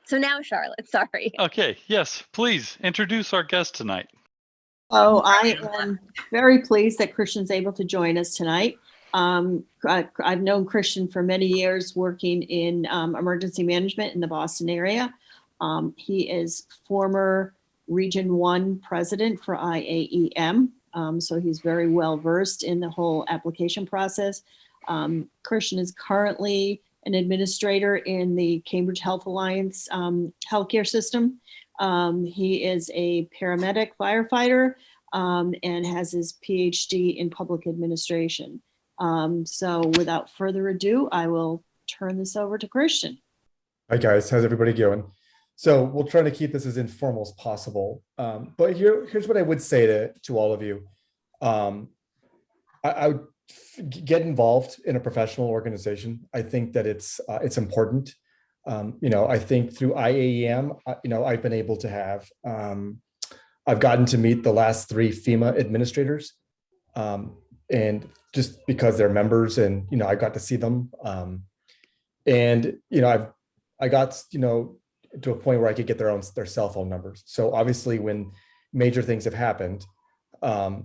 So now, Charlotte, sorry. Okay, yes, please introduce our guest tonight. Oh, I am very pleased that Christian's able to join us tonight. I've known Christian for many years working in emergency management in the Boston area. He is former Region 1 president for IAEM, so he's very well versed in the whole application process. Christian is currently an administrator in the Cambridge Health Alliance healthcare system. He is a paramedic firefighter and has his PhD in public administration. So without further ado, I will turn this over to Christian. Hi guys, how's everybody going? So we'll try to keep this as informal as possible. But here's what I would say to all of you. I would get involved in a professional organization. I think that it's important. I think through IAEM, I've been able to have, I've gotten to meet the last 3 FEMA administrators, and just because they're members, and I got to see them, I got to a point where I could get their cell phone numbers. So obviously, when major things have happened,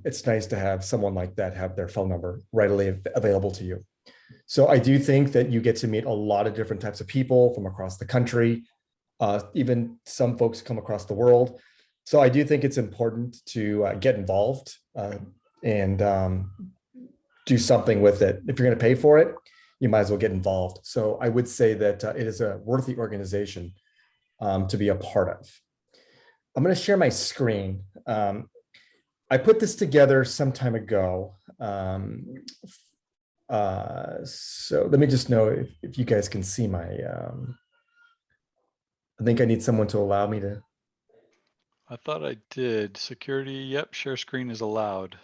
it's nice to have someone like that have their phone number readily available to you. So I do think that you get to meet a lot of different types of people from across the country, even some folks come across the world. So I do think it's important to get involved and do something with it. If you're going to pay for it, you might as well get involved. So I would say that it is a worthy organization to be a part of. I'm going to share my screen. I put this together some time ago. So let me just know if you guys can see my, I think I need someone to allow me to. I thought I did. Security, yep, share screen is allowed.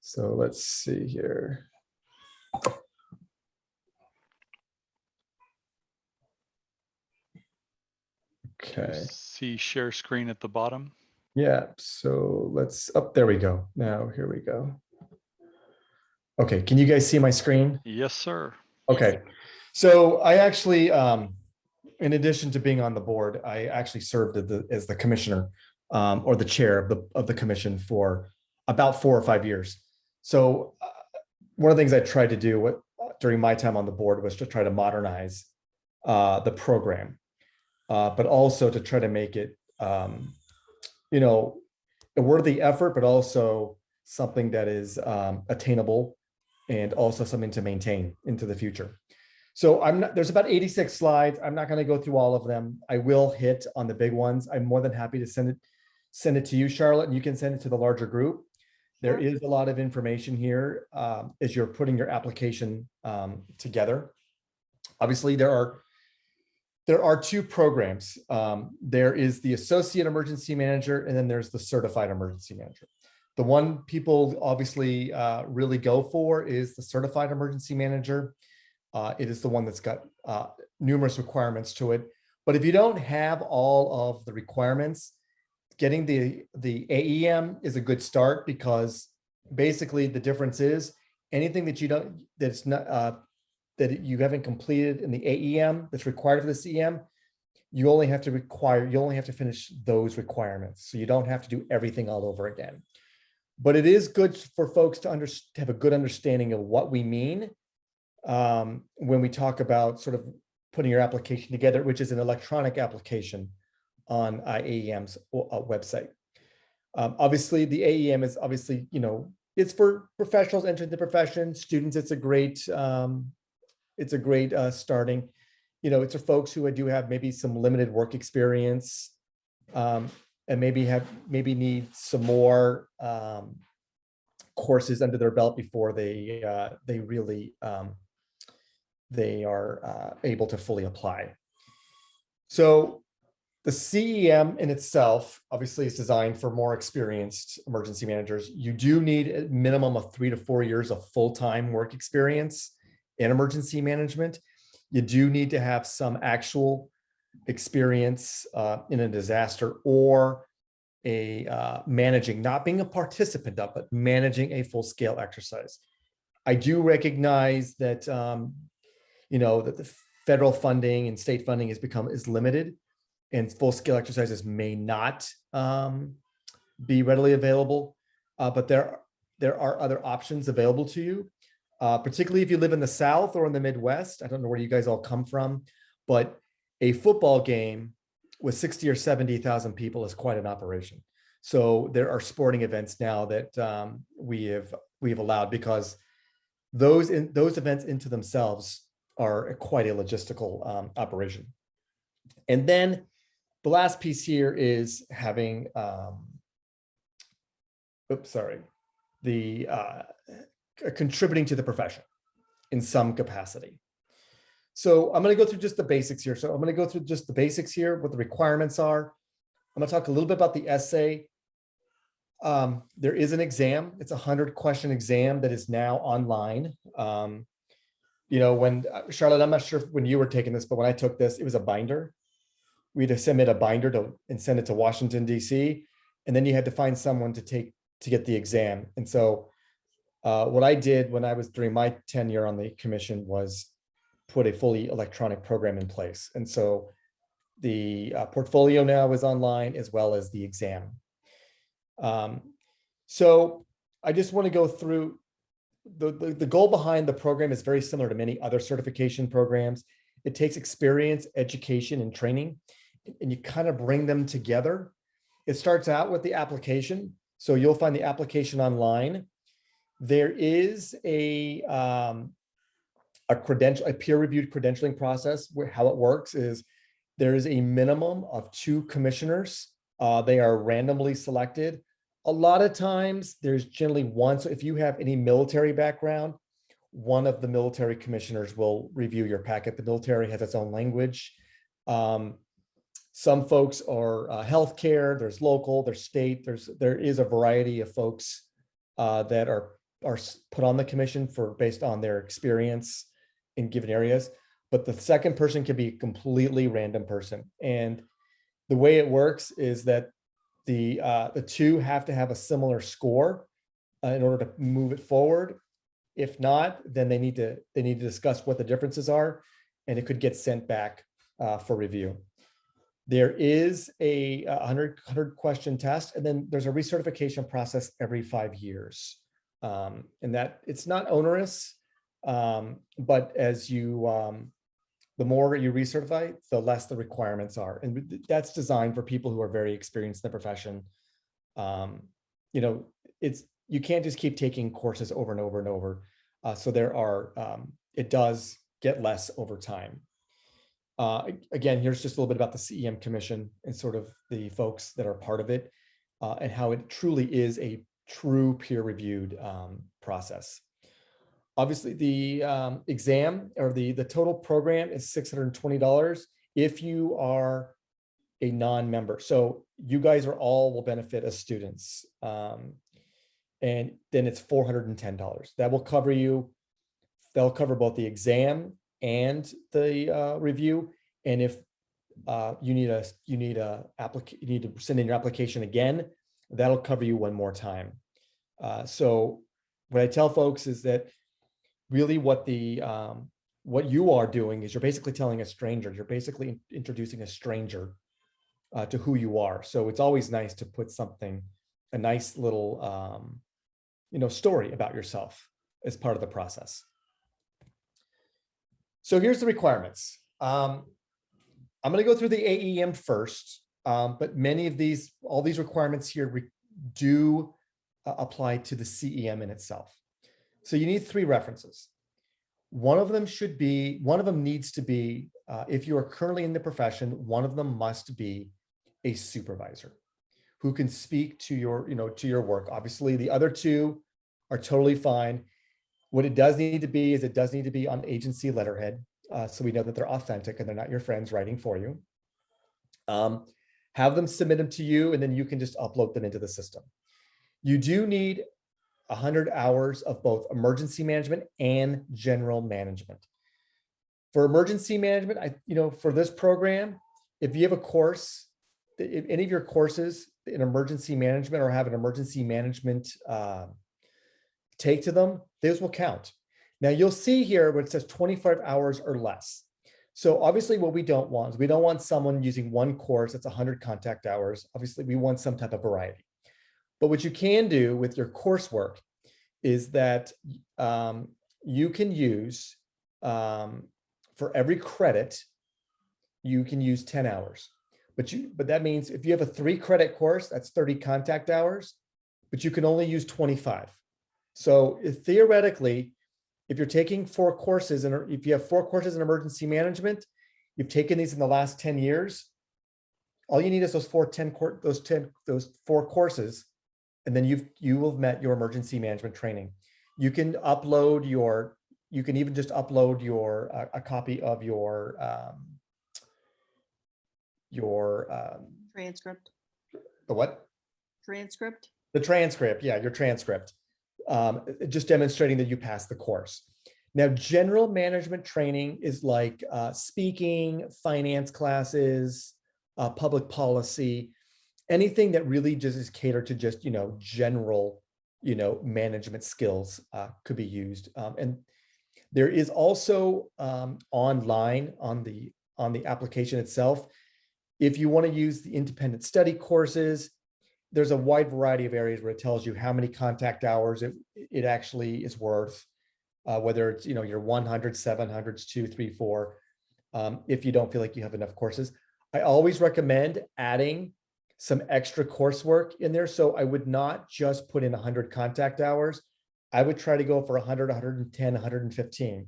So let's see here. Okay. See share screen at the bottom. Yeah, so let's, there we go. Now, here we go. Okay, can you guys see my screen? Yes, sir. Okay, so I actually, in addition to being on the board, I actually served as the commissioner or the chair of the commission for about 4 or 5 years. So one of the things I tried to do during my time on the board was to try to modernize the program, but also to try to make it, a worthy effort, but also something that is attainable and also something to maintain into the future. So there's about 86 slides. I'm not going to go through all of them. I will hit on the big ones. I'm more than happy to send it to you, Charlotte, and you can send it to the larger group. There is a lot of information here as you're putting your application together. Obviously, there are 2 programs. There is the Associate Emergency Manager, and then there's the Certified Emergency Manager. The one people obviously really go for is the Certified Emergency Manager. It is the one that's got numerous requirements to it. But if you don't have all of the requirements, getting the AEM is a good start, because basically the difference is anything that that you haven't completed in the AEM that's required for the CEM, you only have to finish those requirements. So you don't have to do everything all over again. But it is good for folks to have a good understanding of what we mean when we talk about sort of putting your application together, which is an electronic application on IAEM's website. Obviously, the AEM is obviously, it's for professionals entering the profession, students. It's a great starting. It's for folks who do have maybe some limited work experience, and maybe need some more courses under their belt before they are able to fully apply. So the CEM in itself obviously is designed for more experienced emergency managers. You do need a minimum of 3 to 4 years of full-time work experience in emergency management. You do need to have some actual experience in a disaster or managing, not being a participant of, but managing a full scale exercise. I do recognize that, that the federal funding and state funding is limited, and full scale exercises may not be readily available, but there are other options available to you, particularly if you live in the South or in the Midwest. I don't know where you guys all come from, but a football game with 60 or 70,000 people is quite an operation. So there are sporting events now that we have allowed, because those events into themselves are quite a logistical operation. And then the last piece here is having, contributing to the profession in some capacity. So I'm going to go through just the basics here. So I'm going to go through just the basics here, what the requirements are. I'm going to talk a little bit about the essay. There is an exam. It's a 100-question exam that is now online. When Charlotte, I'm not sure when you were taking this, but when I took this, it was a binder. We had to submit a binder and send it to Washington, D.C. And then you had to find someone to get the exam. And so what I did when I was during my tenure on the commission was put a fully electronic program in place. And so the portfolio now is online, as well as the exam. So I just want to go through the goal behind the program is very similar to many other certification programs. It takes experience, education, and training, and you kind of bring them together. It starts out with the application. So you'll find the application online. There is a peer-reviewed credentialing process. Where how it works is there is a minimum of 2 commissioners. They are randomly selected. A lot of times there's generally one. So if you have any military background, one of the military commissioners will review your packet. The military has its own language. Some folks are healthcare, there's local, there's state, there is a variety of folks that are put on the commission based on their experience in given areas. But the second person can be a completely random person. And the way it works is that the 2 have to have a similar score in order to move it forward. If not, then they need to discuss what the differences are, and it could get sent back for review. There is a 100-question test, and then there's a recertification process every 5 years. And that it's not onerous, but as the more you recertify, the less the requirements are. And that's designed for people who are very experienced in the profession. You can't just keep taking courses over and over and over. So it does get less over time. Again, here's just a little bit about the CEM Commission and sort of the folks that are part of it, and how it truly is a true peer-reviewed process. Obviously, the exam or the total program is $620 if you are a non-member. So you guys will benefit as students. And then it's $410. That will cover you. They'll cover both the exam and the review. And if you need to send in your application again, that'll cover you one more time. So what I tell folks is that really what you are doing is you're basically telling a stranger, you're basically introducing a stranger to who you are. So it's always nice to put a nice little, story about yourself as part of the process. So here's the requirements. I'm going to go through the AEM first, but all these requirements here do apply to the CEM in itself. So you need 3 references. One of them needs to be, if you are currently in the profession, one of them must be a supervisor who can speak to your work. Obviously, the other 2 are totally fine. What it does need to be is it does need to be on agency letterhead, so we know that they're authentic and they're not your friends writing for you. Have them submit them to you, and then you can just upload them into the system. You do need 100 hours of both emergency management and general management. For emergency management, for this program, if you have a course if any of your courses in emergency management or have an emergency management take to them, those will count. Now you'll see here where it says 25 hours or less. So obviously what we don't want is we don't want someone using one course that's 100 contact hours. Obviously we want some type of variety. But what you can do with your coursework is that you can use, for every credit, you can use 10 hours. But that means if you have a 3-credit course, that's 30 contact hours, but you can only use 25. So theoretically, if you're taking 4 courses, and if you have 4 courses in emergency management, you've taken these in the last 10 years, all you need is those 4 courses, and then you will have met your emergency management training. You can upload you can even just upload a copy of your Transcript. the what? Transcript. The transcript, yeah, your transcript. Just demonstrating that you passed the course. Now, general management training is like speaking, finance classes, public policy, anything that really just is catered to just, general, management skills could be used. And there is also online on the application itself, if you want to use the independent study courses, there's a wide variety of areas where it tells you how many contact hours it actually is worth, whether it's, your 100, 700s, 2, 3, 4, if you don't feel like you have enough courses. I always recommend adding some extra coursework in there. So I would not just put in 100 contact hours. I would try to go for 100, 110, 115.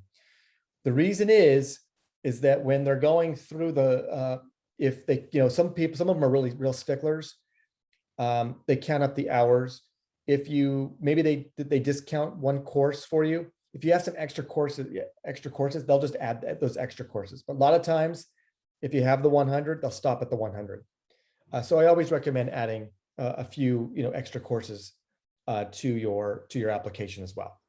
The reason is that when they're going through if they, some of them are really real sticklers. They count up the hours. If maybe they discount one course for you. If you have some extra courses, they'll just add those extra courses. But a lot of times, if you have the 100, they'll stop at the 100. So I always recommend adding a few, extra courses to your application as well.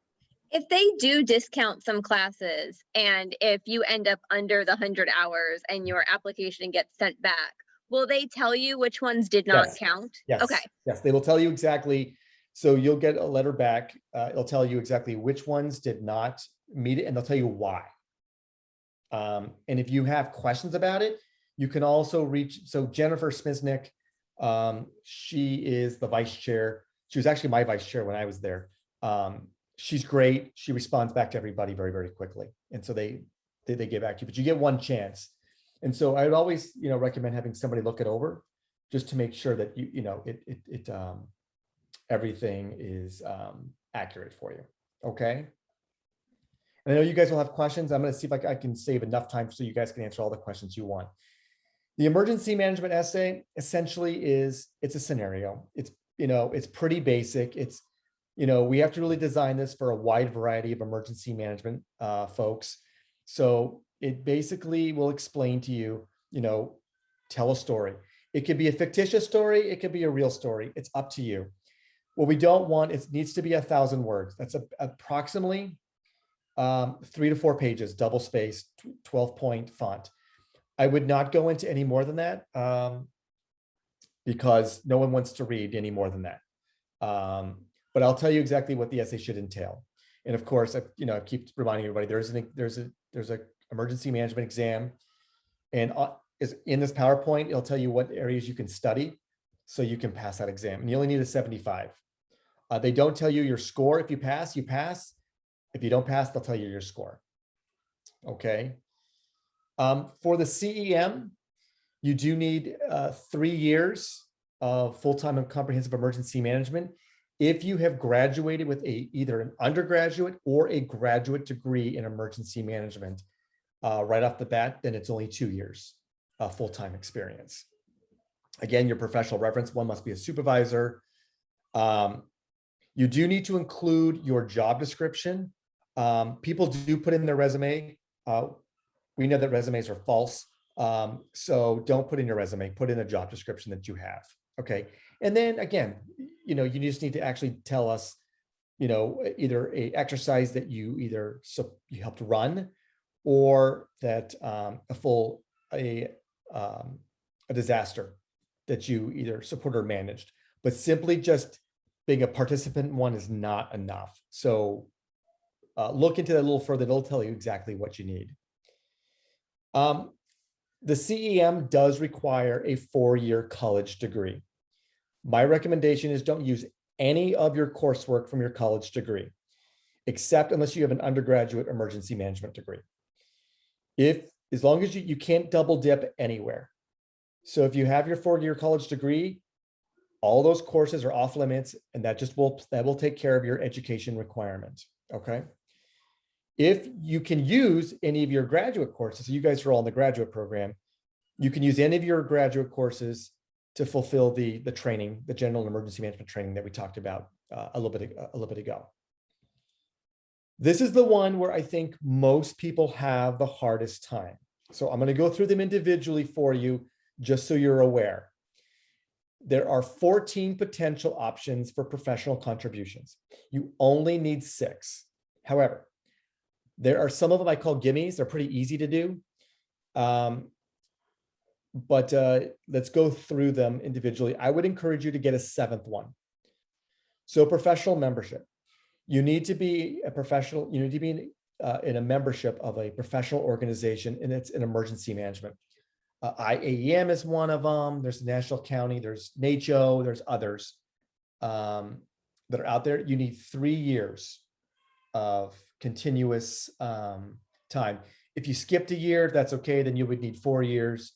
If they do discount some classes, and if you end up under the 100 hours and your application gets sent back, will they tell you which ones did not count? Yes. Okay. Yes, they will tell you exactly. So you'll get a letter back. It'll tell you exactly which ones did not meet it, and they'll tell you why. And if you have questions about it, you can also reach. So Jennifer Smisnick, she is the vice chair. She was actually my vice chair when I was there. She's great. She responds back to everybody very, very quickly. And so they get back to you, but you get one chance. And so I would always, recommend having somebody look it over just to make sure that everything is accurate for you. Okay. And I know you guys will have questions. I'm going to see if I can save enough time so you guys can answer all the questions you want. The emergency management essay essentially it's a scenario. It's pretty basic. We have to really design this for a wide variety of emergency management folks. So it basically will explain to you, tell a story. It could be a fictitious story. It could be a real story. It's up to you. What we don't want, it needs to be 1,000 words. That's approximately 3 to 4 pages, double spaced, 12-point font. I would not go into any more than that because no one wants to read any more than that. But I'll tell you exactly what the essay should entail. And of course, I keep reminding everybody there's a emergency management exam, and is in this PowerPoint, it'll tell you what areas you can study so you can pass that exam. And you only need a 75. They don't tell you your score. If you pass, you pass. If you don't pass, they'll tell you your score. Okay. For the CEM, you do need 3 years of full-time and comprehensive emergency management. If you have graduated with either an undergraduate or a graduate degree in emergency management right off the bat, then it's only 2 years of full-time experience. Again, your professional reference, one must be a supervisor. You do need to include your job description. People do put in their resume. We know that resumes are false. So don't put in your resume, put in a job description that you have. Okay. And then again, you just need to actually tell us, either a exercise that you helped run, or that a disaster that you either support or managed, but simply just being a participant in one is not enough. So look into that a little further. It'll tell you exactly what you need. The CEM does require a 4-year college degree. My recommendation is don't use any of your coursework from your college degree, except unless you have an undergraduate emergency management degree. As long as you can't double dip anywhere. So if you have your 4-year college degree, all those courses are off limits, and that will take care of your education requirement. Okay. If you can use any of your graduate courses, so you guys are all in the graduate program, you can use any of your graduate courses to fulfill the training, the general emergency management training that we talked about a little bit ago. This is the one where I think most people have the hardest time. So I'm going to go through them individually for you, just so you're aware. There are 14 potential options for professional contributions. You only need 6. However, there are some of them I call gimmies. They're pretty easy to do. But let's go through them individually. I would encourage you to get a 7th one. So professional membership. You need to be a professional. You need to be in a membership of a professional organization, and it's in emergency management. IAEM is one of them. There's the National County. There's NACCHO. There's others that are out there. You need 3 years of continuous time. If you skipped a year, that's okay. Then you would need 4 years.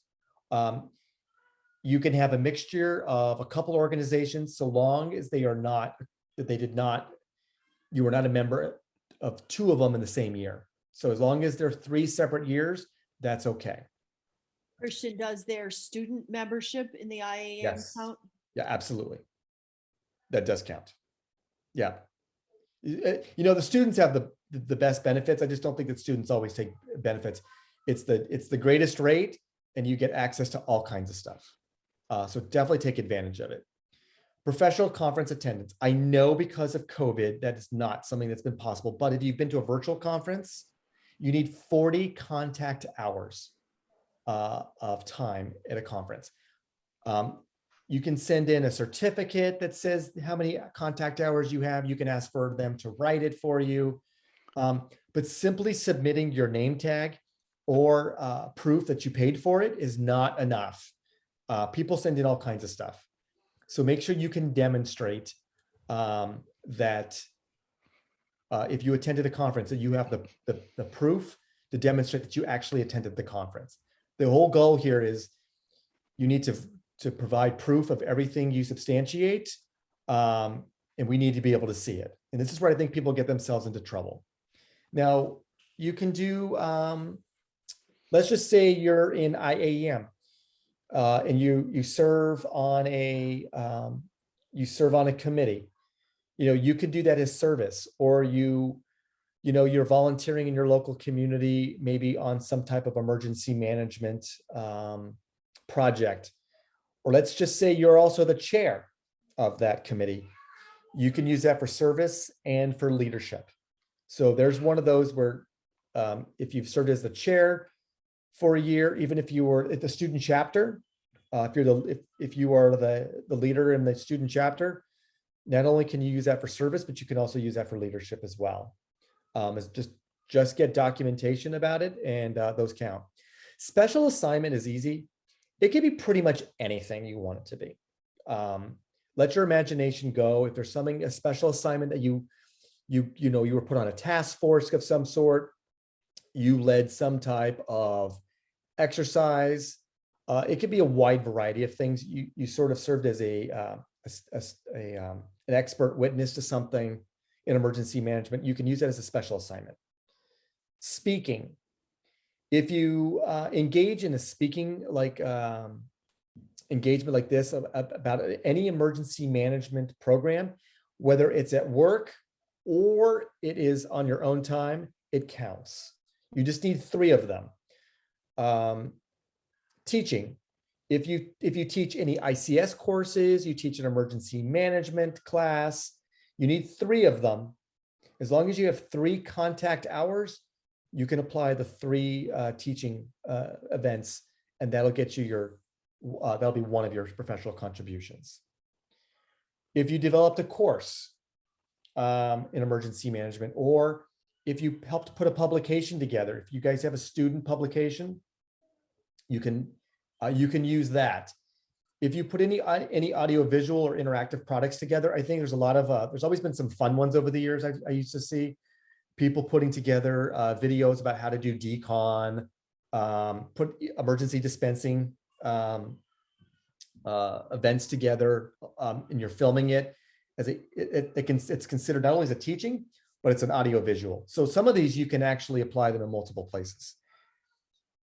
You can have a mixture of a couple organizations, so long as you were not a member of 2 of them in the same year. So as long as they're 3 separate years, that's okay. Christian, does their student membership in the IAEM Yes. count? Yeah, absolutely. That does count. Yeah. The students have the best benefits. I just don't think that students always take benefits. It's the greatest rate, and you get access to all kinds of stuff. So definitely take advantage of it. Professional conference attendance. I know because of COVID, that is not something that's been possible, but if you've been to a virtual conference, you need 40 contact hours of time at a conference. You can send in a certificate that says how many contact hours you have. You can ask for them to write it for you. But simply submitting your name tag or proof that you paid for it is not enough. People send in all kinds of stuff. So make sure you can demonstrate that if you attended a conference, that you have the proof to demonstrate that you actually attended the conference. The whole goal here is you need to provide proof of everything you substantiate, and we need to be able to see it. And this is where I think people get themselves into trouble. Now, you can do, let's just say you're in IAEM, and you serve on a committee. You could do that as service, or you're volunteering in your local community, maybe on some type of emergency management project. Or let's just say you're also the chair of that committee. You can use that for service and for leadership. So there's one of those where if you've served as the chair for a year, even if you were at the student chapter, if you are the leader in the student chapter, not only can you use that for service, but you can also use that for leadership as well. Just get documentation about it, and those count. Special assignment is easy. It can be pretty much anything you want it to be. Let your imagination go. If there's a special assignment that you were put on a task force of some sort, you led some type of exercise. It could be a wide variety of things. You sort of served as an expert witness to something in emergency management. You can use that as a special assignment. Speaking. If you engage in a speaking engagement like this about any emergency management program, whether it's at work or it is on your own time, it counts. You just need 3 of them. Teaching. If you teach any ICS courses, you teach an emergency management class, you need 3 of them. As long as you have 3 contact hours, you can apply the 3 teaching events, and that'll get you that'll be one of your professional contributions. If you developed a course in emergency management, or if you helped put a publication together, if you guys have a student publication, you can use that. If you put any audio visual or interactive products together, I think there's a lot of there's always been some fun ones over the years. I used to see people putting together videos about how to do decon, put emergency dispensing events together, and you're filming it. As it's considered not only as a teaching, but it's an audio visual. So some of these you can actually apply them in multiple places.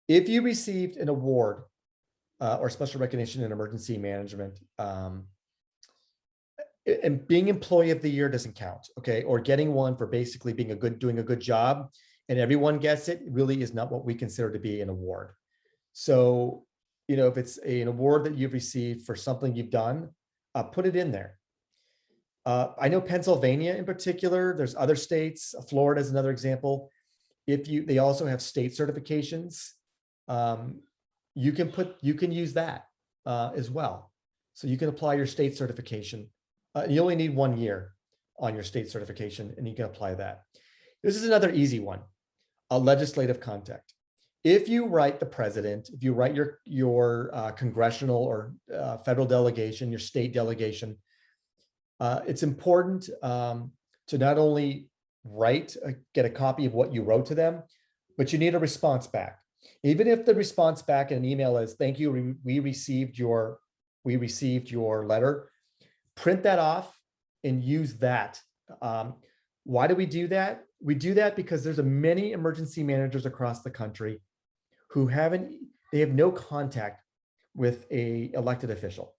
If you received an award or special recognition in emergency management, and being employee of the year doesn't count, okay? Or getting one for basically being doing a good job, and everyone gets it, really is not what we consider to be an award. So, you know, if it's an award that you've received for something you've done, put it in there. I know Pennsylvania in particular, there's other states, Florida is another example. They also have state certifications. You can use that as well. So you can apply your state certification. You only need 1 year on your state certification, and you can apply that. This is another easy one, a legislative contact. If you write the president, if you write your congressional or federal delegation, your state delegation, it's important to not only get a copy of what you wrote to them, but you need a response back. Even if the response back in an email is, "Thank you, we received your letter," print that off and use that. Why do we do that? We do that because there's many emergency managers across the country who have no contact with an elected official.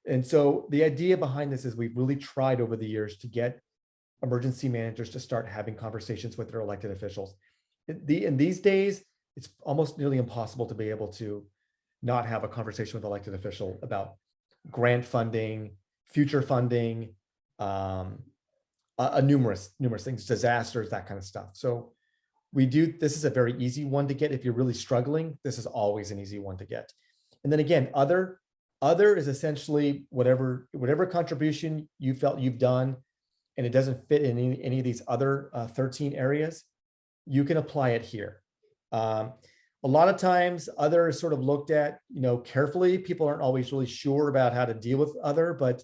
And so the idea behind this is we've really tried over the years to get emergency managers to start having conversations with their elected officials. In these days, it's almost nearly impossible to be able to not have a conversation with an elected official about grant funding, future funding, numerous things, disasters, that kind of stuff. So this is a very easy one to get. If you're really struggling, this is always an easy one to get. And then again, other is essentially whatever contribution you felt you've done, and it doesn't fit in any of these other 13 areas, you can apply it here. A lot of times other is sort of looked at, carefully. People aren't always really sure about how to deal with other, but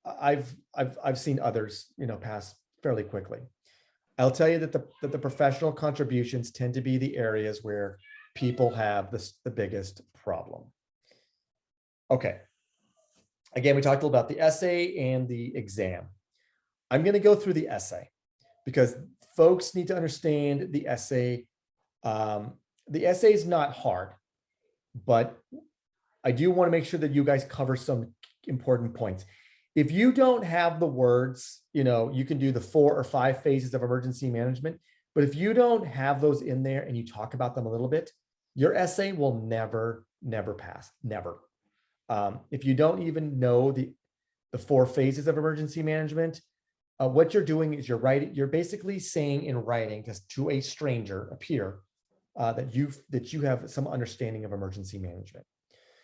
I've seen others, pass fairly quickly. I'll tell you that the professional contributions tend to be the areas where people have the biggest problem. Okay. Again, we talked a little about the essay and the exam. I'm going to go through the essay because folks need to understand the essay. The essay is not hard, but I do want to make sure that you guys cover some important points. If you don't have the words, you can do the 4 or 5 phases of emergency management, but if you don't have those in there and you talk about them a little bit, your essay will never pass, never. If you don't even know the 4 phases of emergency management, what you're doing is you're basically saying in writing just to a stranger, a peer, that you have some understanding of emergency management.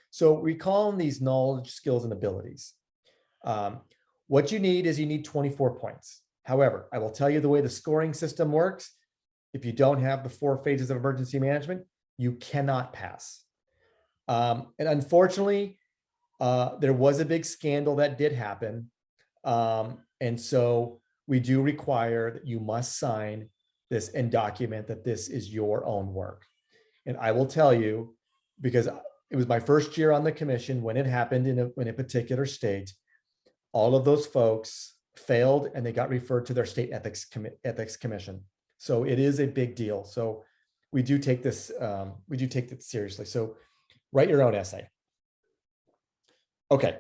So we call them these knowledge, skills, and abilities. What you need 24 points. However, I will tell you the way the scoring system works. If you don't have the 4 phases of emergency management, you cannot pass. And unfortunately, there was a big scandal that did happen. And so we do require that you must sign this and document that this is your own work. And I will tell you, because it was my first year on the commission when it happened in a particular state, all of those folks failed and they got referred to their state ethics commission. So it is a big deal. So we do take this seriously. So write your own essay. Okay.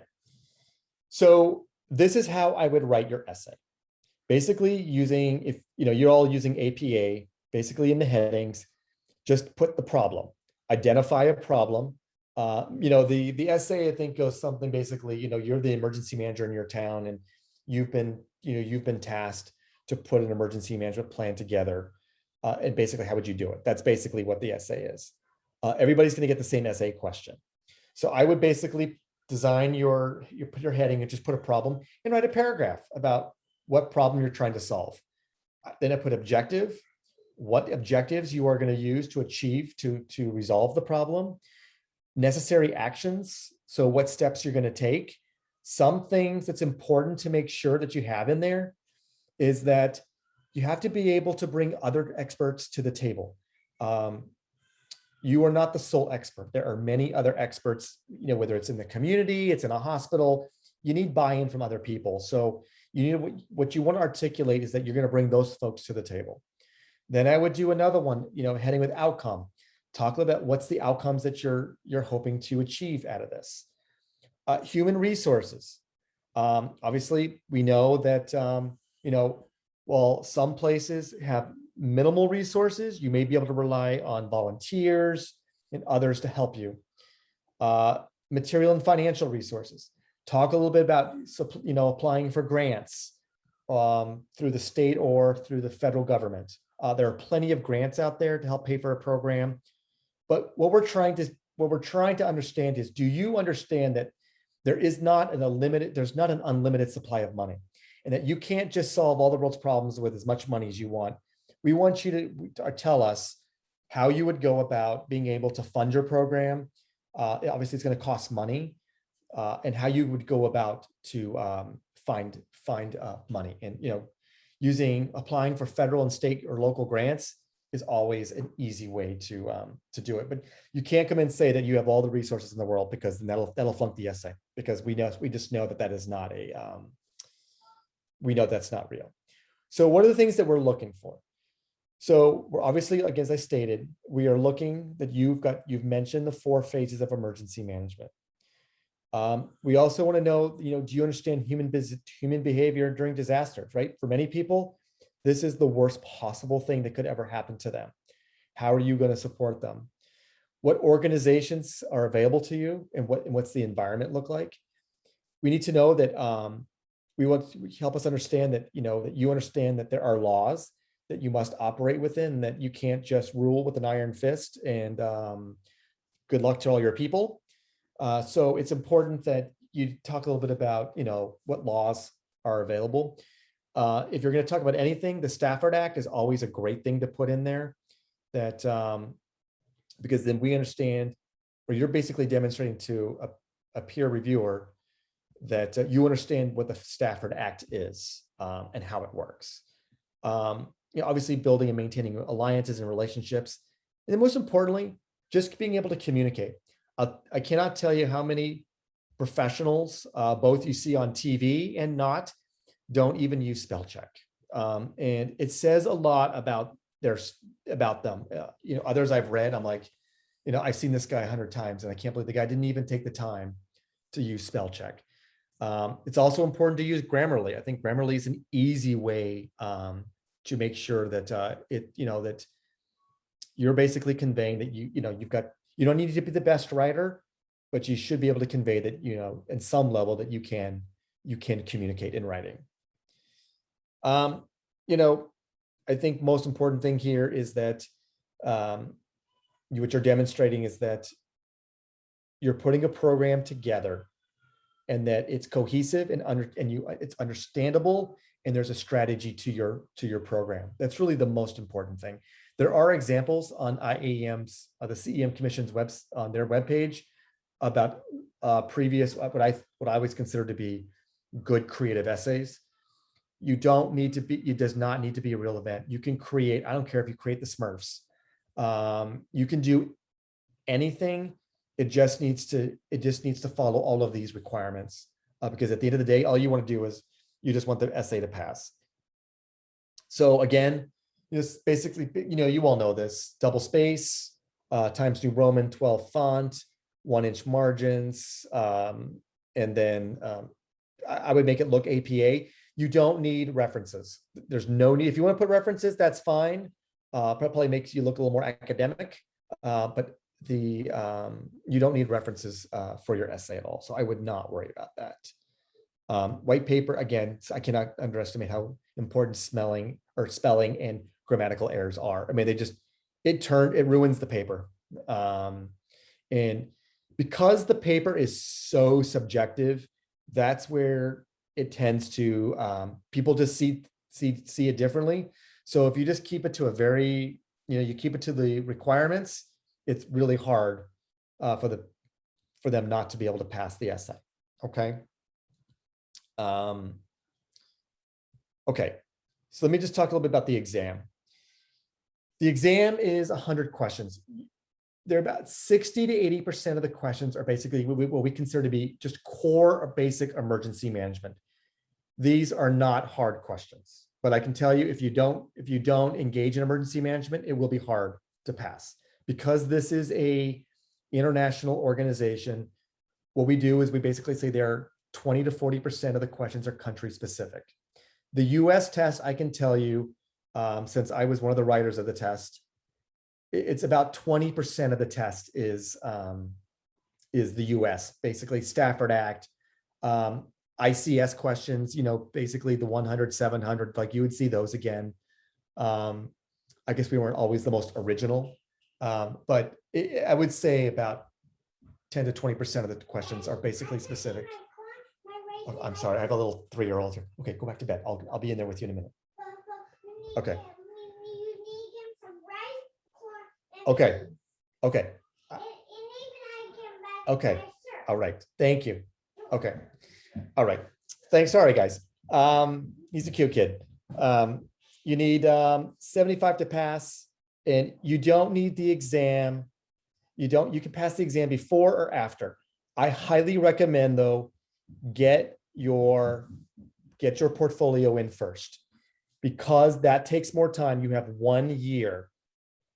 So this is how I would write your essay. Basically if you're all using APA, basically in the headings, just put the problem, identify a problem. The essay, I think, goes something basically, you're the emergency manager in your town and you've been tasked to put an emergency management plan together. And basically, how would you do it? That's basically what the essay is. Everybody's going to get the same essay question. So I would basically design you put your heading and just put a problem and write a paragraph about what problem you're trying to solve. Then I put objective, what objectives you are going to use to achieve to resolve the problem, necessary actions. So what steps you're going to take. Some things that's important to make sure that you have in there is that you have to be able to bring other experts to the table. You are not the sole expert. There are many other experts, whether it's in the community, it's in a hospital, you need buy-in from other people. So you need what you want to articulate is that you're going to bring those folks to the table. Then I would do another one, heading with outcome. Talk about what's the outcomes that you're hoping to achieve out of this. Human resources. Obviously, we know that, while some places have minimal resources, you may be able to rely on volunteers and others to help you. Material and financial resources. Talk a little bit about, applying for grants through the state or through the federal government. There are plenty of grants out there to help pay for a program. But what we're trying to understand is, do you understand that there's not an unlimited supply of money, and that you can't just solve all the world's problems with as much money as you want? We want you to tell us how you would go about being able to fund your program. Obviously, it's going to cost money, and how you would go about to find money. And applying for federal and state or local grants is always an easy way to do it. But you can't come and say that you have all the resources in the world, because then that'll flunk the essay, because we just know that is not we know that's not real. So what are the things that we're looking for? So we're obviously, again, as I stated, we are looking that you've mentioned the 4 phases of emergency management. We also want to know, do you understand human behavior during disasters, right? For many people, this is the worst possible thing that could ever happen to them. How are you going to support them? What organizations are available to you, and what's the environment look like? We need to know that we want to help us understand that, that you understand that there are laws that you must operate within, and that you can't just rule with an iron fist and good luck to all your people. So it's important that you talk a little bit about, what laws are available. If you're going to talk about anything, the Stafford Act is always a great thing to put in there, that because then we understand, or you're basically demonstrating to a peer reviewer that you understand what the Stafford Act is and how it works. Obviously building and maintaining alliances and relationships. And then most importantly, just being able to communicate. I cannot tell you how many professionals, both you see on TV and not, don't even use spell check. And it says a lot about them. Others I've read, I'm like, I've seen this guy 100 times and I can't believe the guy didn't even take the time to use spell check. It's also important to use Grammarly. I think Grammarly is an easy way to make sure that that you're basically conveying that you don't need to be the best writer, but you should be able to convey that, in some level, that you can communicate in writing. I think most important thing here is that what you're demonstrating is that you're putting a program together, and that it's cohesive and it's understandable, and there's a strategy to your program. That's really the most important thing. There are examples on IAEM's, the CEM Commission's on their webpage about previous, what I always consider to be good creative essays. It does not need to be a real event. You can create, I don't care if you create the Smurfs. You can do anything. It just needs to follow all of these requirements, because at the end of the day, all you want to do is you just want the essay to pass. So again, just basically, you all know this: double space, Times New Roman 12 font, 1-inch margins, and then I would make it look APA. You don't need references. There's no need. If you want to put references, that's fine. Probably makes you look a little more academic, but you don't need references for your essay at all. So I would not worry about that. White paper, again, I cannot underestimate how important spelling and grammatical errors are. I mean, it ruins the paper. And Because the paper is so subjective, that's where it tends to, people just see it differently. So if you just keep it to a very, you keep it to the requirements, it's really hard for them not to be able to pass the essay. Okay. Okay. So let me just talk a little bit about the exam. The exam is 100 questions. They're about 60 to 80% of the questions are basically what we consider to be just core or basic emergency management. These are not hard questions, but I can tell you, if you don't engage in emergency management, it will be hard to pass. Because this is a international organization, what we do is we basically say there are 20 to 40% of the questions are country specific. The US test, I can tell you, since I was one of the writers of the test, it's about 20% of the test is the US, basically Stafford Act, ICS questions, basically the 100, 700, like you would see those again. I guess we weren't always the most original, but I would say about 10 to 20% of the questions are basically specific. Oh, I'm sorry, I have a little 3-year-old here. Okay, go back to bed. I'll be in there with you in a minute. Okay. Okay. Okay. Okay. All right. Thank you. Okay. All right. Thanks. Sorry, guys. He's a cute kid. You need 75 to pass, and you don't need the exam. You can pass the exam before or after. I highly recommend, though, get your portfolio in first, because that takes more time. You have 1 year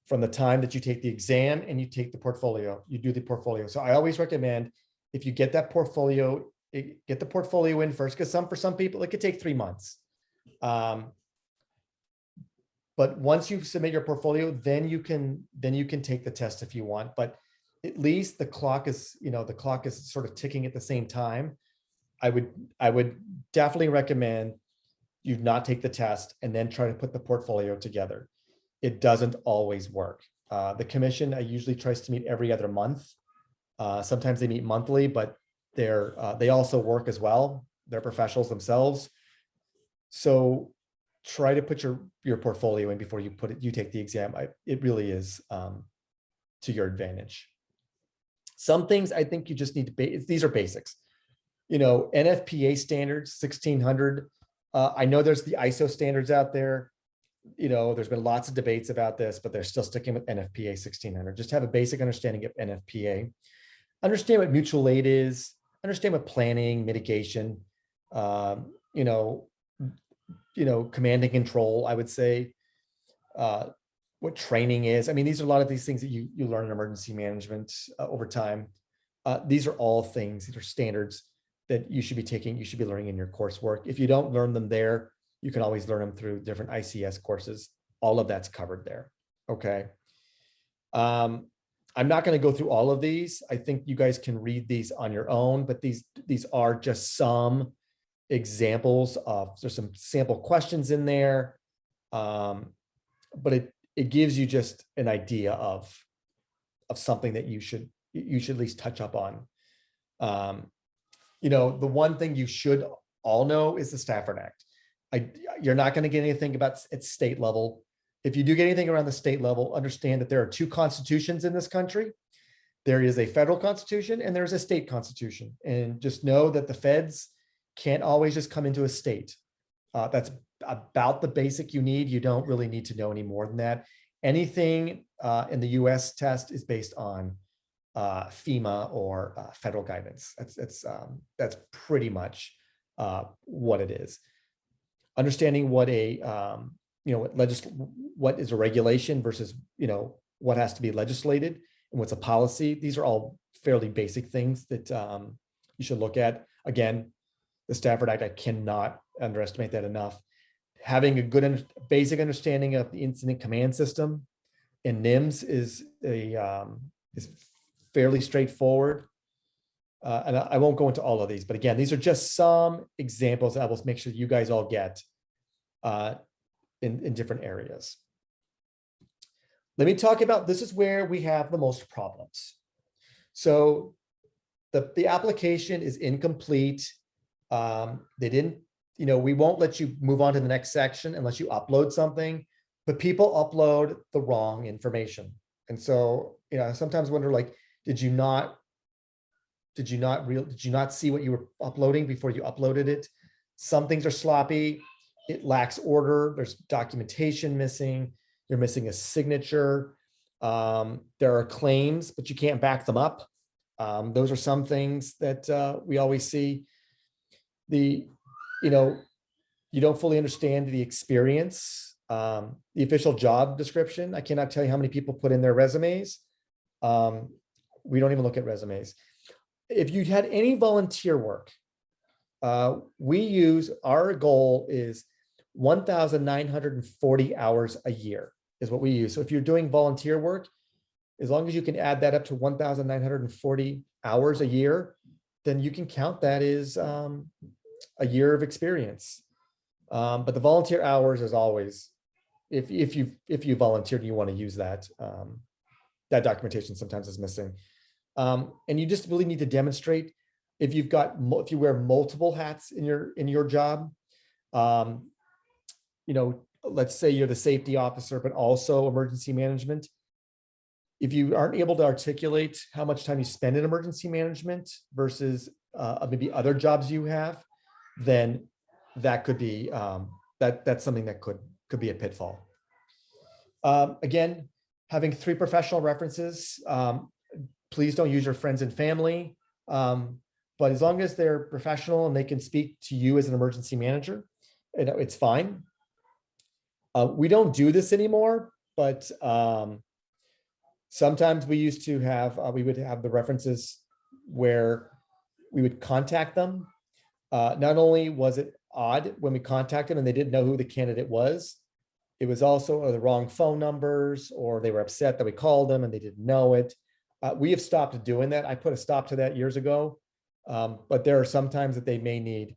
from the time that you take the exam and you take the portfolio, you do the portfolio. So I always recommend, if you get that portfolio, get the portfolio in first, because for some people, it could take 3 months. But once you submit your portfolio, then you can take the test if you want. But at least the clock is sort of ticking at the same time. I would definitely recommend you not take the test and then try to put the portfolio together. It doesn't always work. The commission usually tries to meet every other month. Sometimes they meet monthly, but they also work as well. They're professionals themselves. So try to put your portfolio in before you take the exam. It really is to your advantage. Some things I think you just need to these are basics. NFPA standards 1600. I know there's the ISO standards out there. There's been lots of debates about this, but they're still sticking with NFPA 1600. Just have a basic understanding of NFPA. Understand what mutual aid is. Understand what planning, mitigation, command and control, I would say, what training is. I mean, these are a lot of these things that you learn in emergency management over time. These are all things, these are standards that you should be taking, you should be learning in your coursework. If you don't learn them there, you can always learn them through different ICS courses. All of that's covered there. Okay. I'm not going to go through all of these. I think you guys can read these on your own, but these are just some examples of, there's some sample questions in there. But it gives you just an idea of something that you should at least touch up on. The one thing you should all know is the Stafford Act. You're not going to get anything about at state level. If you do get anything around the state level, understand that there are 2 constitutions in this country. There is a federal constitution and there's a state constitution. And just know that the feds can't always just come into a state. That's about the basic you need. You don't really need to know any more than that. Anything in the US test is based on FEMA or federal guidance. That's pretty much what it is. Understanding what what is a regulation versus what has to be legislated and what's a policy. These are all fairly basic things that you should look at. Again, the Stafford Act, I cannot underestimate that enough. Having a good basic understanding of the incident command system and NIMS is fairly straightforward. And I won't go into all of these, but again, these are just some examples that I will make sure you guys all get in different areas. Let me talk about, this is where we have the most problems. So the application is incomplete. They didn't, we won't let you move on to the next section unless you upload something, but people upload the wrong information. And so, I sometimes wonder, like, did you not see what you were uploading before you uploaded it? Some things are sloppy. It lacks order. There's documentation missing. You're missing a signature. There are claims, but you can't back them up. Those are some things that we always see. You don't fully understand the experience, the official job description. I cannot tell you how many people put in their resumes. We don't even look at resumes. If you had any volunteer work, our goal is 1,940 hours a year is what we use. So if you're doing volunteer work, as long as you can add that up to 1,940 hours a year, then you can count that as a year of experience. But the volunteer hours is always, if you volunteered and you want to use that, that documentation sometimes is missing. And you just really need to demonstrate if you wear multiple hats in your job. Let's say you're the safety officer, but also emergency management. If you aren't able to articulate how much time you spend in emergency management versus maybe other jobs you have, then that could be that's something that could be a pitfall. Again, having 3 professional references. Please don't use your friends and family, but as long as they're professional and they can speak to you as an emergency manager, it's fine. We don't do this anymore, but sometimes we used to have, we would have the references where we would contact them. Not only was it odd when we contacted them and they didn't know who the candidate was, it was also the wrong phone numbers, or they were upset that we called them and they didn't know it. We have stopped doing that. I put a stop to that years ago, but there are some times that they may need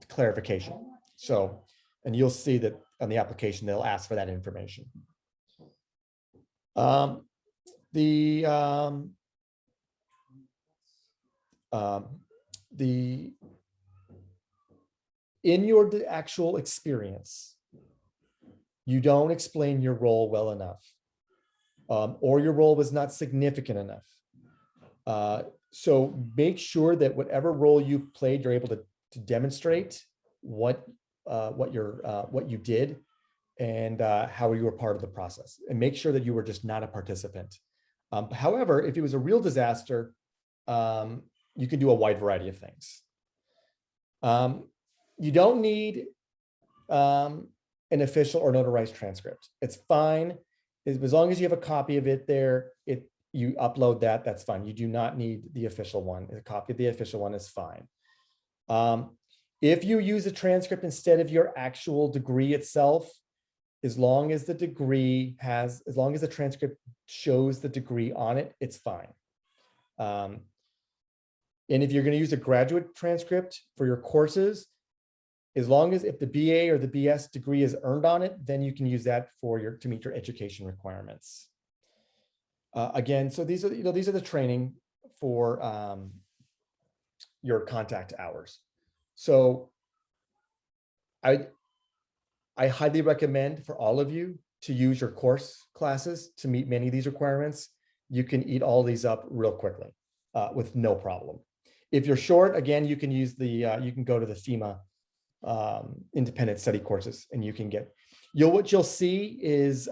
clarification. So, and you'll see that on the application, they'll ask for that information. In your actual experience, you don't explain your role well enough, or your role was not significant enough. So make sure that whatever role you played, you're able to demonstrate what you did and how you were part of the process, and make sure that you were just not a participant. However, if it was a real disaster, you can do a wide variety of things. You don't need an official or notarized transcript. It's fine. As long as you have a copy of it there, you upload that, that's fine. You do not need the official one. A copy of the official one is fine. If you use a transcript instead of your actual degree itself, as long as the transcript shows the degree on it, it's fine. And if you're going to use a graduate transcript for your courses, as long as if the BA or the BS degree is earned on it, then you can use that to meet your education requirements. Again, so these are the training for your contact hours. So I highly recommend for all of you to use your course classes to meet many of these requirements. You can eat all these up real quickly with no problem. If you're short, again, you can use you can go to the FEMA independent study courses, and you can get, what you'll see is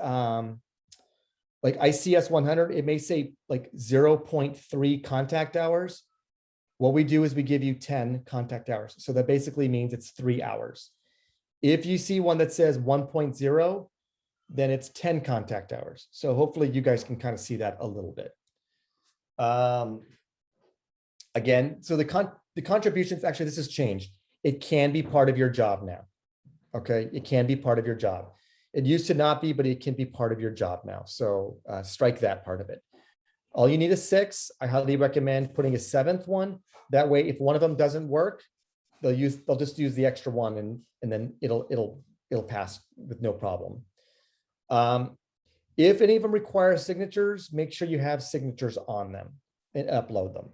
like ICS 100, it may say like 0.3 contact hours. What we do is we give you 10 contact hours. So that basically means it's 3 hours. If you see one that says 1.0, then it's 10 contact hours. So hopefully you guys can kind of see that a little bit. Again, so the contributions, actually, this has changed. It can be part of your job now. Okay, it can be part of your job. It used to not be, but it can be part of your job now. So strike that part of it. All you need is 6. I highly recommend putting a 7th one. That way, if one of them doesn't work, they'll just use the extra one, and then it'll pass with no problem. If any of them require signatures, make sure you have signatures on them and upload them.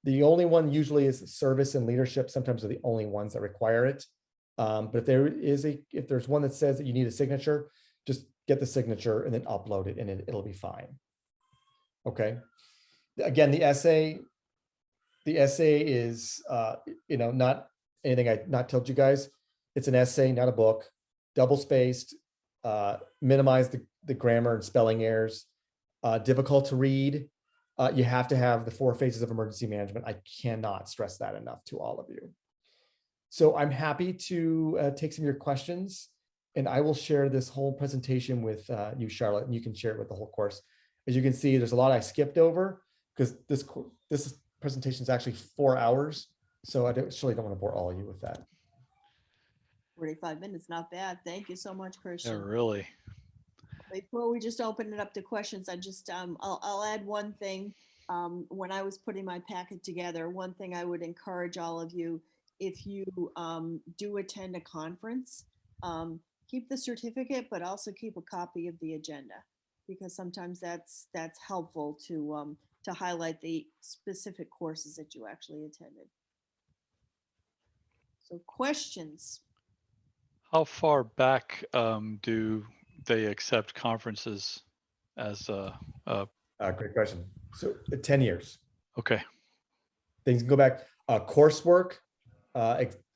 The only one usually is service and leadership. Sometimes are the only ones that require it. But if there's one that says that you need a signature, just get the signature and then upload it, and it'll be fine. Okay. Again, the essay is, not anything I not told you guys. It's an essay, not a book, double spaced, minimize the grammar and spelling errors, difficult to read. You have to have the 4 phases of emergency management. I cannot stress that enough to all of you. So I'm happy to take some of your questions, and I will share this whole presentation with you, Charlotte, and you can share it with the whole course. As you can see, there's a lot I skipped over because this presentation is actually 4 hours. So I surely don't want to bore all of you with that. 45 minutes, not bad. Thank you so much, Yeah, Christian. really. Before we just open it up to questions, I just, I'll add one thing. When I was putting my packet together, one thing I would encourage all of you, if you do attend a conference, keep the certificate, but also keep a copy of the agenda, because sometimes that's helpful to highlight the specific courses that you actually attended. So questions? How far back do they accept conferences as Great question. So 10 years. okay. Things can go back. Coursework,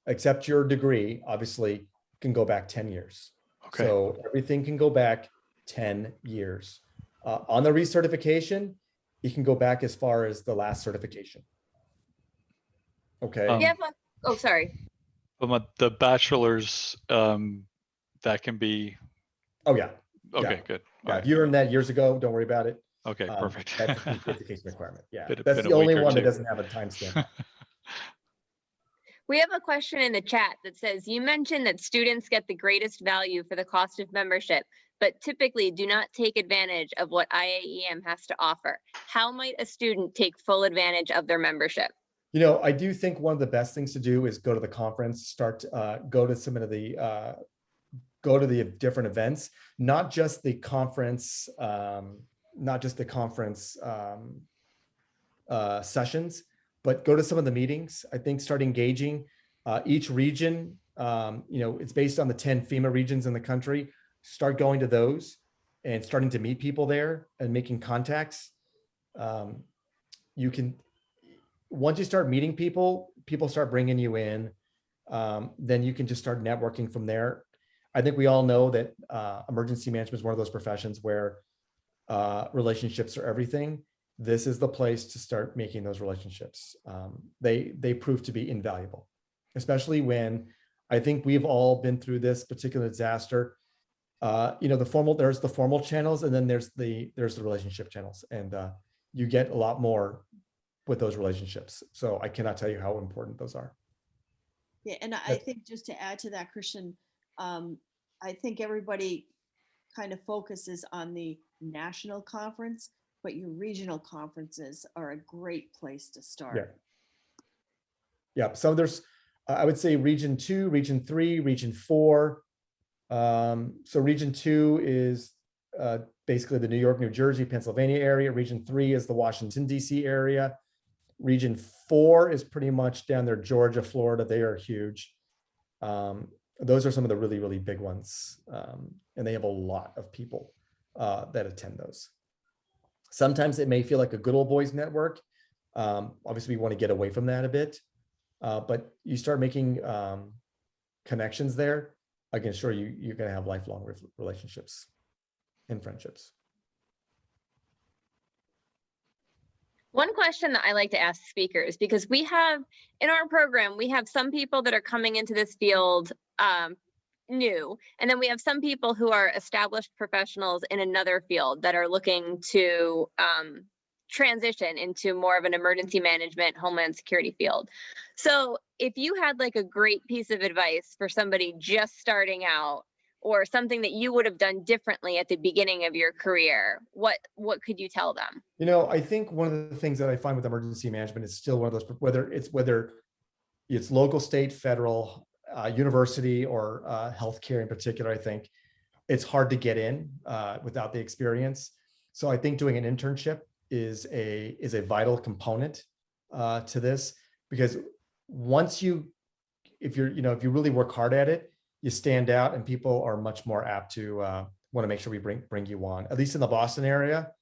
except your degree, obviously, can go back 10 years. Okay. So everything can go back 10 years. On the recertification, you can go back as far as the last certification. Okay. Yeah, oh, sorry. But the bachelor's, that can be, Oh, yeah. okay, Yeah. good. Yeah, All if you earned that years ago, don't worry about it. right. Okay, perfect. That's a recertification requirement. Yeah, Been that's a the only week or one that two. doesn't have a timestamp. We have a question in the chat that says, you mentioned that students get the greatest value for the cost of membership, but typically do not take advantage of what IAEM has to offer. How might a student take full advantage of their membership? I do think one of the best things to do is go to the conference, go to some of the, go to the different events, not just the conference, sessions, but go to some of the meetings. I think start engaging each region. It's based on the 10 FEMA regions in the country. Start going to those and starting to meet people there and making contacts. Once you start meeting people start bringing you in. Then you can just start networking from there. I think we all know that emergency management is one of those professions where relationships are everything. This is the place to start making those relationships. They prove to be invaluable, especially when I think we've all been through this particular disaster. There's the formal channels, and then there's the relationship channels, and you get a lot more with those relationships. So I cannot tell you how important those are. Yeah, and I think just to add to that, Christian, I think everybody kind of focuses on the national conference, but your regional conferences are a great place to start. Yeah. So there's, I would say region 2, region 3, region 4. So region 2 is basically the New York, New Jersey, Pennsylvania area. Region 3 is the Washington, D.C. area. Region 4 is pretty much down there, Georgia, Florida. They are huge. Those are some of the really, really big ones. And they have a lot of people that attend those. Sometimes it may feel like a good old boys network. Obviously, we want to get away from that a bit. But you start making connections there, I can assure you, you're going to have lifelong relationships and friendships. One question that I like to ask speakers, because we have in our program, we have some people that are coming into this field new, and then we have some people who are established professionals in another field that are looking to transition into more of an emergency management, homeland security field. So if you had like a great piece of advice for somebody just starting out, or something that you would have done differently at the beginning of your career, what could you tell them? I think one of the things that I find with emergency management is still one of those, whether it's local, state, federal, university, or healthcare in particular, I think it's hard to get in without the experience. So I think doing an internship is a vital component to this, because once if you really work hard at it, you stand out, and people are much more apt to want to make sure we bring you on. At least in the Boston area,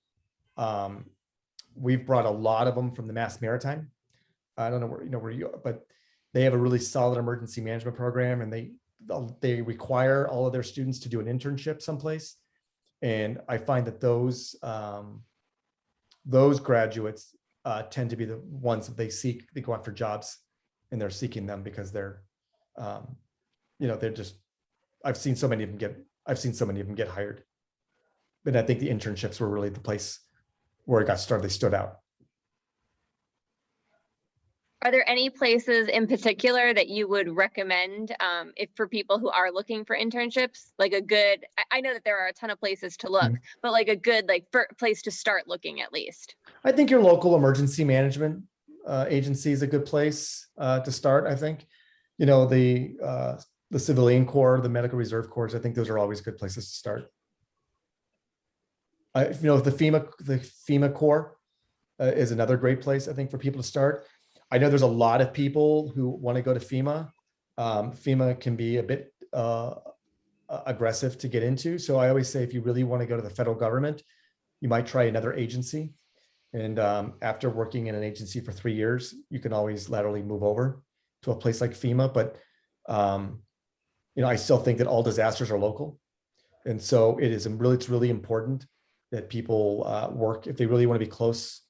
we've brought a lot of them from the Mass Maritime. I don't know where you, but they have a really solid emergency management program, and they require all of their students to do an internship someplace. And I find that those graduates tend to be the ones that they go after jobs, and they're seeking them because they're, they're just, I've seen so many of them get hired. But I think the internships were really the place where it got started. They stood out. Are there any places in particular that you would recommend if for people who are looking for internships? Like a good, I know that there are a ton of places to look, but like a good place to start looking at least. I think your local emergency management agency is a good place to start. I think, the Civilian Corps, the Medical Reserve Corps, I think those are always good places to start. The FEMA Corps is another great place, I think, for people to start. I know there's a lot of people who want to go to FEMA. FEMA can be a bit aggressive to get into. So I always say, if you really want to go to the federal government, you might try another agency. And after working in an agency for 3 years, you can always laterally move over to a place like FEMA. But, I still think that all disasters are local. And so it's really important that people work, if they really want to be close,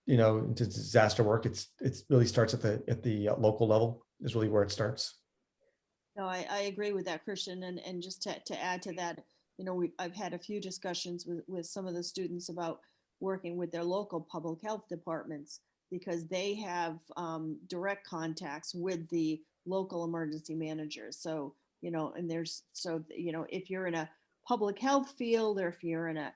into disaster work. It really starts at the local level is really where it starts. No, I agree with that, Christian. And just to add to that, I've had a few discussions with some of the students about working with their local public health departments, because they have direct contacts with the local emergency managers. So, if you're in a public health field, or if you're in a,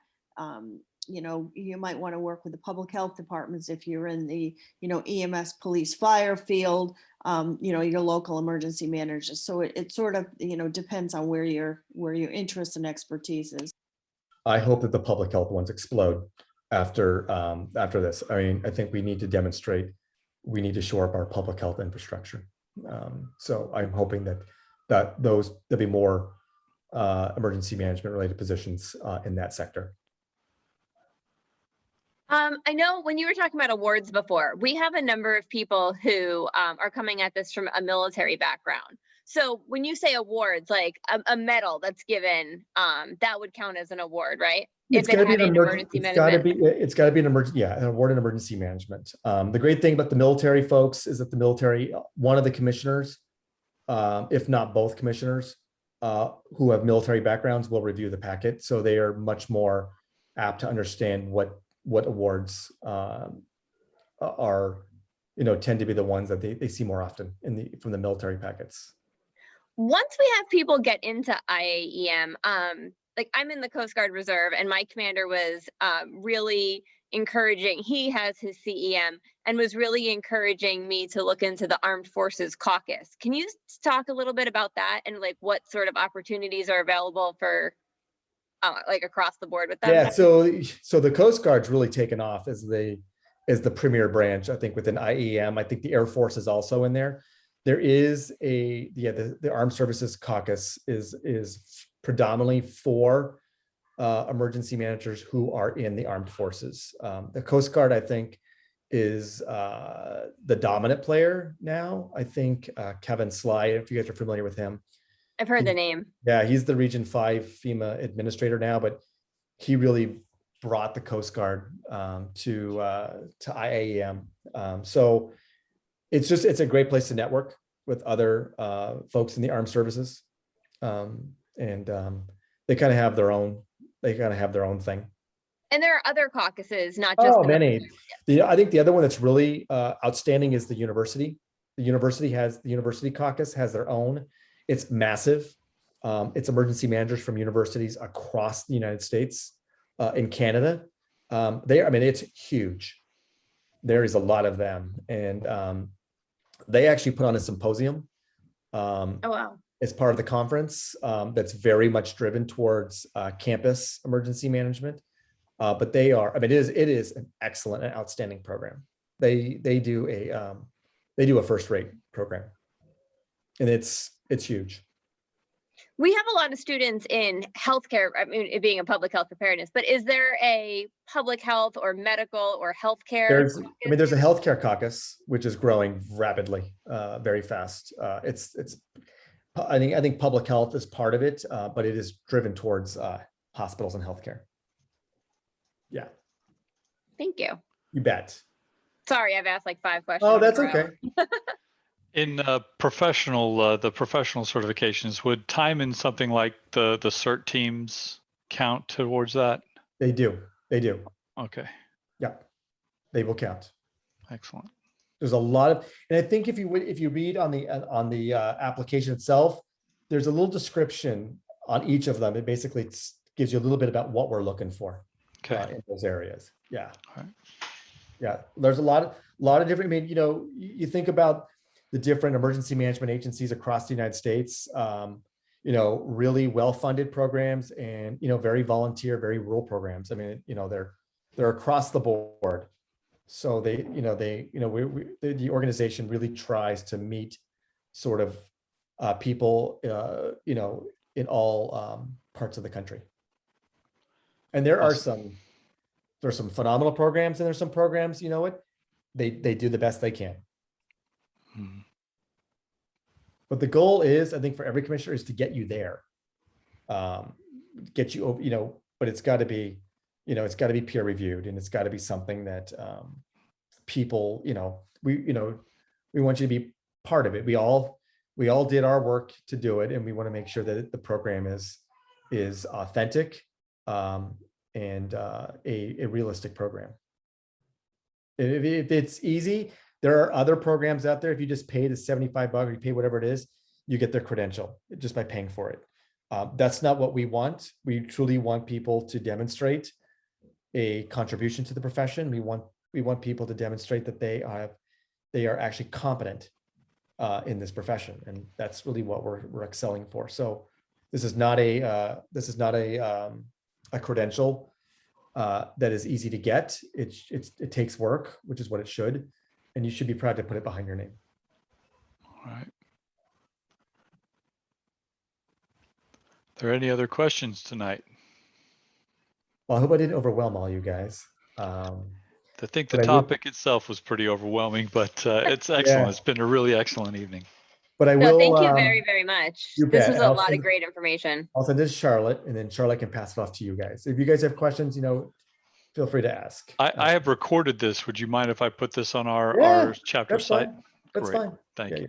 you might want to work with the public health departments. If you're in the, EMS, police, fire field, your local emergency managers. So it sort of, depends on where your interest and expertise is. I hope that the public health ones explode after this. I mean, I think we need to demonstrate, we need to shore up our public health infrastructure. So I'm hoping that there'll be more emergency management related positions in that sector. I know when you were talking about awards before, we have a number of people who are coming at this from a military background. So when you say awards, like a medal that's given, that would count as an award, right? It's got to be an emergency management. It's got to be an emergency, an award in emergency management. The great thing about the military folks is that the military, one of the commissioners, if not both commissioners, who have military backgrounds, will review the packet. So they are much more apt to understand what awards are, tend to be the ones that they see more often from the military packets. Once we have people get into IAEM, like I'm in the Coast Guard Reserve, and my commander was really encouraging. He has his CEM and was really encouraging me to look into the Armed Forces Caucus. Can you talk a little bit about that and like what sort of opportunities are available for like across the board with them? Yeah, so the Coast Guard's really taken off as the premier branch, I think, within IAEM. I think the Air Force is also in there. There is the Armed Services Caucus is predominantly for emergency managers who are in the armed forces. The Coast Guard, I think, is the dominant player now. I think Kevin Sly, if you guys are familiar with him. I've heard the name. Yeah, he's the Region 5 FEMA administrator now, but he really brought the Coast Guard to IAEM. So it's a great place to network with other folks in the armed services, and they kind of have their own thing. And there are other caucuses, not just many. I think the other one that's really outstanding is the university. The university caucus has their own. It's massive. It's emergency managers from universities across the United States, in Canada. It's huge. There is a lot of them, and they actually put on a symposium. Oh wow! As part of the conference, that's very much driven towards campus emergency management. But it is an excellent and outstanding program they do a first-rate program, and it's huge. We have a lot of students in healthcare, I mean, it being a public health preparedness, but is there a public health or medical or healthcare? There's a healthcare caucus, which is growing rapidly, very fast. I think public health is part of it, but it is driven towards hospitals and healthcare. Yeah. Thank you. You bet. Sorry, I've asked like 5 questions. Oh, that's in a row. okay. In the professional certifications, would time in something like the CERT teams count towards that? They do. Okay, Yeah, they will count. excellent. There's a lot of, and I think if you read on the application itself, there's a little description on each of them. It basically gives you a little bit about what we're looking for Okay. in those areas. Yeah. All right. Yeah. There's a lot of different, I mean, you think about the different emergency management agencies across the United States, really well-funded programs and, very volunteer, very rural programs. I mean, they're across the board. So the organization really tries to meet sort of people, in all parts of the country. And there's some phenomenal programs, and there's some programs, they do the best they can. Hmm. But the goal is, I think, for every commissioner is to get you there, get you over, but it's got to be, it's got to be peer reviewed, and it's got to be something that people, we want you to be part of it. We all did our work to do it, and we want to make sure that the program is authentic and a realistic program. If it's easy, there are other programs out there. If you just pay the $75 or you pay whatever it is, you get their credential just by paying for it. That's not what we want. We truly want people to demonstrate a contribution to the profession. We want people to demonstrate that they are actually competent in this profession, and that's really what we're excelling for. So this is not a credential that is easy to get. It takes work, which is what it should, and you should be proud to put it behind your name. All right. Are there any other questions tonight? Well, I hope I didn't overwhelm all you guys. I think the But topic itself was pretty overwhelming, but it's excellent. Yeah. It's been a really excellent evening. But I No, will. thank you very, very much. you This bet. was a lot of great information. I'll send this to Charlotte, and then Charlotte can pass it off to you guys. If you guys have questions, feel free to ask. I have recorded this. Would you mind if I put this on our chapter That's site? fine. That's Great. fine. Thank you.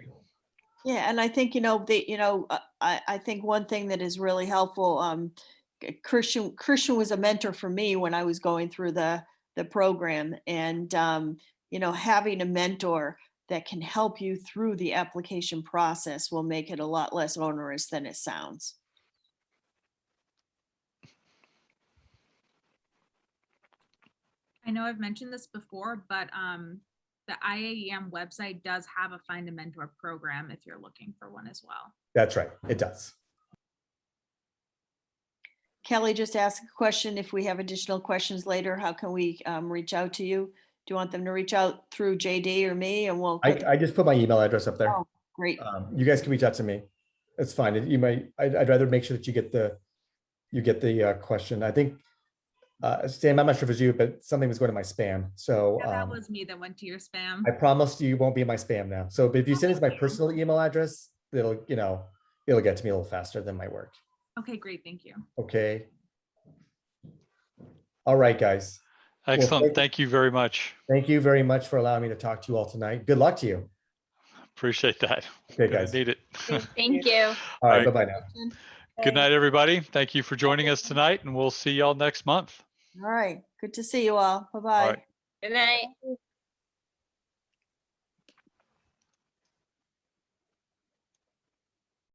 Yeah, and I think, I think one thing that is really helpful, Christian was a mentor for me when I was going through the program, and, having a mentor that can help you through the application process will make it a lot less onerous than it sounds. I know I've mentioned this before, but the IAEM website does have a Find a Mentor program if you're looking for one as well. That's right. It does. Kelly just asked a question. If we have additional questions later, how can we reach out to you? Do you want them to reach out through JD or me, and we'll? I just put my email address up there. Oh, great. You guys can reach out to me. It's fine. I'd rather make sure that you get the question. I think, Sam, I'm not sure if it was you, but something was going to my spam. So Yeah, that was me that went to your spam. I promised you won't be in my spam now. So but if you send it to my personal email address, it'll get to me a little faster than my work. Okay, great. Thank you. Okay. All right, guys. Excellent. Thank you very much. Thank you very much for allowing me to talk to you all tonight. Good luck to you. Appreciate that. Okay, Gonna guys. Need it. Thank you. All right. right. Bye-bye now. Good night, everybody. Thank you for joining us tonight, and we'll see y'all next month. All right. Good to see you all. Bye-bye. All right. Good night.